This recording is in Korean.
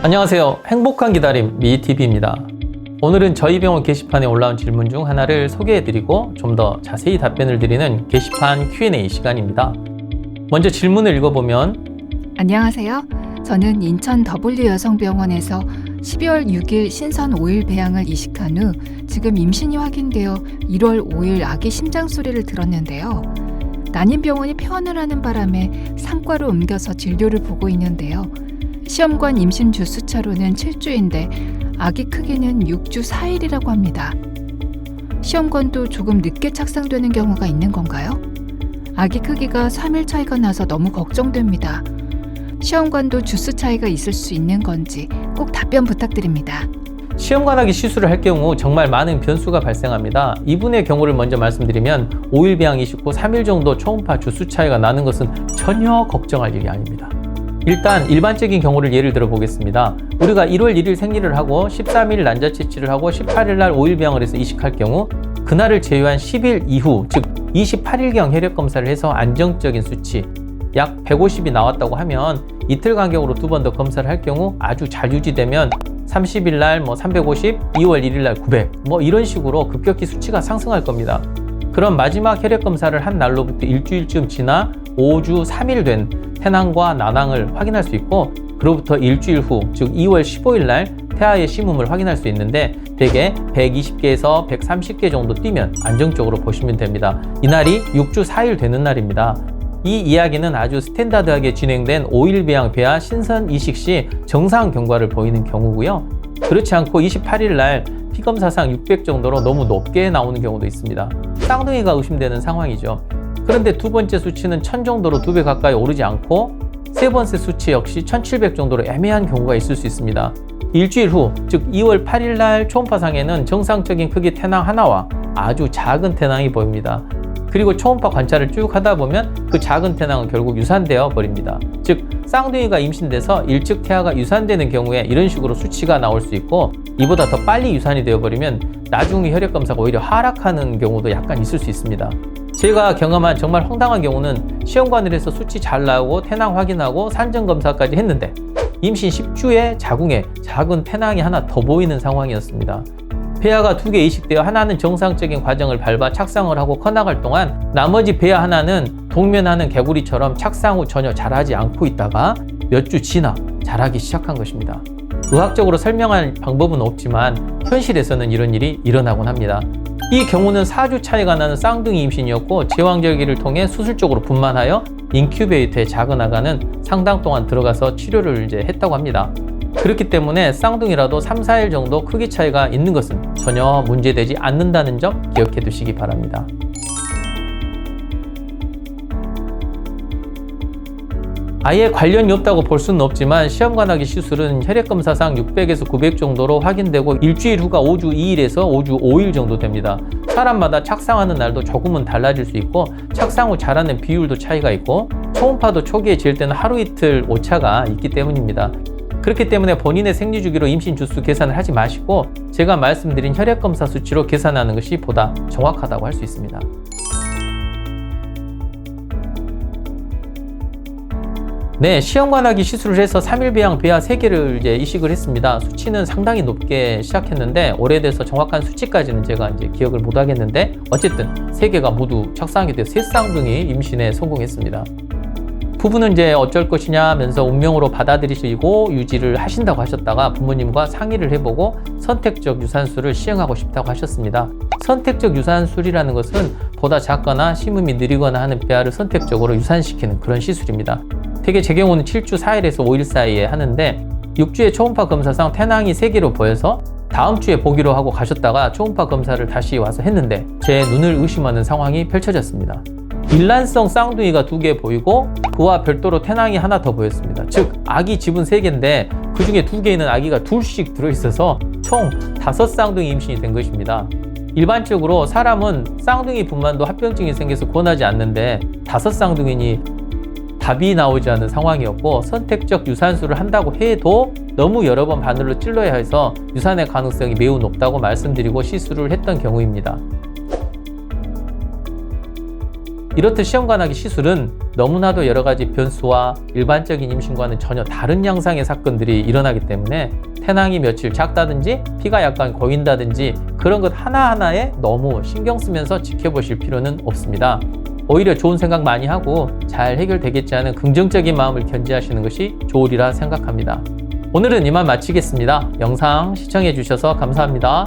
안녕하세요. 행복한 기다림 미TV입니다. 오늘은 저희 병원 게시판에 올라온 질문 중 하나를 소개해드리고 좀 더 자세히 답변을 드리는 게시판 Q&A 시간입니다. 먼저 질문을 읽어보면 안녕하세요. 저는 인천 W여성병원에서 12월 6일 신선 5일 배양을 이식한 후 지금 임신이 확인되어 1월 5일 아기 심장 소리를 들었는데요. 난임병원이 폐원을 하는 바람에 상과로 옮겨서 진료를 보고 있는데요. 시험관 임신 주수차로는 7주인데 아기 크기는 6주 4일이라고 합니다. 시험관도 조금 늦게 착상되는 경우가 있는 건가요? 아기 크기가 3일 차이가 나서 너무 걱정됩니다. 시험관도 주수 차이가 있을 수 있는 건지 꼭 답변 부탁드립니다. 시험관하기 시술을 할 경우 정말 많은 변수가 발생합니다. 이분의 경우를 먼저 말씀드리면 5일 배양 이식 후 3일 정도 초음파 주수 차이가 나는 것은 전혀 걱정할 일이 아닙니다. 일단 일반적인 경우를 예를 들어 보겠습니다. 우리가 1월 1일 생리를 하고 13일 난자 채취를 하고 18일 날 5일 배양을 해서 이식할 경우 그날을 제외한 10일 이후 즉 28일경 혈액 검사를 해서 안정적인 수치 약 150이 나왔다고 하면 이틀 간격으로 2번 더 검사를 할 경우 아주 잘 유지되면 30일 날 350, 2월 1일 날 900 이런 식으로 급격히 수치가 상승할 겁니다. 그럼 마지막 혈액 검사를 한 날로부터 일주일쯤 지나 5주 3일 된 태낭과 난항을 확인할 수 있고 그로부터 일주일 후 즉 2월 15일 날 태아의 심음을 확인할 수 있는데 대개 120개에서 130개 정도 뛰면 안정적으로 보시면 됩니다. 이날이 6주 4일 되는 날입니다. 이 이야기는 아주 스탠다드하게 진행된 5일 배양 배아 신선 이식 시 정상 경과를 보이는 경우고요. 그렇지 않고 28일 날 피검사상 600 정도로 너무 높게 나오는 경우도 있습니다. 쌍둥이가 의심되는 상황이죠. 그런데 두 번째 수치는 1000 정도로 2배 가까이 오르지 않고 세 번째 수치 역시 1700 정도로 애매한 경우가 있을 수 있습니다. 일주일 후, 즉 2월 8일 날 초음파상에는 정상적인 크기 태낭 하나와 아주 작은 태낭이 보입니다. 그리고 초음파 관찰을 쭉 하다 보면 그 작은 태낭은 결국 유산되어 버립니다. 즉 쌍둥이가 임신돼서 일찍 태아가 유산되는 경우에 이런 식으로 수치가 나올 수 있고 이보다 더 빨리 유산이 되어버리면 나중에 혈액검사가 오히려 하락하는 경우도 약간 있을 수 있습니다. 제가 경험한 정말 황당한 경우는 시험관을 해서 수치 잘 나오고 태낭 확인하고 산정검사까지 했는데 임신 10주에 자궁에 작은 태낭이 하나 더 보이는 상황이었습니다. 배아가 2개 이식되어 하나는 정상적인 과정을 밟아 착상을 하고 커나갈 동안 나머지 배아 하나는 동면하는 개구리처럼 착상 후 전혀 자라지 않고 있다가 몇 주 지나 자라기 시작한 것입니다. 의학적으로 설명할 방법은 없지만 현실에서는 이런 일이 일어나곤 합니다. 이 경우는 4주 차이가 나는 쌍둥이 임신이었고 제왕절개를 통해 수술적으로 분만하여 인큐베이터에 작은 아가는 상당 동안 들어가서 치료를 했다고 합니다. 그렇기 때문에 쌍둥이라도 3, 4일 정도 크기 차이가 있는 것은 전혀 문제되지 않는다는 점 기억해 두시기 바랍니다. 아예 관련이 없다고 볼 수는 없지만 시험관하기 시술은 혈액검사상 600에서 900 정도로 확인되고 일주일 후가 5주 2일에서 5주 5일 정도 됩니다. 사람마다 착상하는 날도 조금은 달라질 수 있고 착상 후 자라는 비율도 차이가 있고 초음파도 초기에 잴 때는 하루 이틀 오차가 있기 때문입니다. 그렇기 때문에 본인의 생리주기로 임신 주수 계산을 하지 마시고 제가 말씀드린 혈액검사 수치로 계산하는 것이 보다 정확하다고 할 수 있습니다. 네, 시험관하기 시술을 해서 3일 배양 배아 3개를 이식을 했습니다. 수치는 상당히 높게 시작했는데 오래돼서 정확한 수치까지는 제가 기억을 못 하겠는데 어쨌든 3개가 모두 착상이 돼서 3쌍둥이 임신에 성공했습니다. 부부는 어쩔 것이냐 하면서 운명으로 받아들이시고 유지를 하신다고 하셨다가 부모님과 상의를 해보고 선택적 유산술을 시행하고 싶다고 하셨습니다. 선택적 유산술이라는 것은 보다 작거나 심음이 느리거나 하는 배아를 선택적으로 유산시키는 그런 시술입니다. 되게 제 경우는 7주 4일에서 5일 사이에 하는데 6주에 초음파 검사상 태낭이 3개로 보여서 다음 주에 보기로 하고 가셨다가 초음파 검사를 다시 와서 했는데 제 눈을 의심하는 상황이 펼쳐졌습니다. 일란성 쌍둥이가 2개 보이고 그와 별도로 태낭이 하나 더 보였습니다. 즉 아기 집은 3개인데 그 중에 2개 있는 아기가 둘씩 들어있어서 총 5쌍둥이 임신이 된 것입니다. 일반적으로 사람은 쌍둥이 분만도 합병증이 생겨서 권하지 않는데 5쌍둥이니 답이 나오지 않는 상황이었고 선택적 유산술을 한다고 해도 너무 여러 번 바늘로 찔러야 해서 유산의 가능성이 매우 높다고 말씀드리고 시술을 했던 경우입니다. 이렇듯 시험관하기 시술은 너무나도 여러 가지 변수와 일반적인 임신과는 전혀 다른 양상의 사건들이 일어나기 때문에 태낭이 며칠 작다든지 피가 약간 고인다든지 그런 것 하나하나에 너무 신경 쓰면서 지켜보실 필요는 없습니다. 오히려 좋은 생각 많이 하고 잘 해결되겠지 하는 긍정적인 마음을 견지하시는 것이 좋으리라 생각합니다. 오늘은 이만 마치겠습니다. 영상 시청해 주셔서 감사합니다.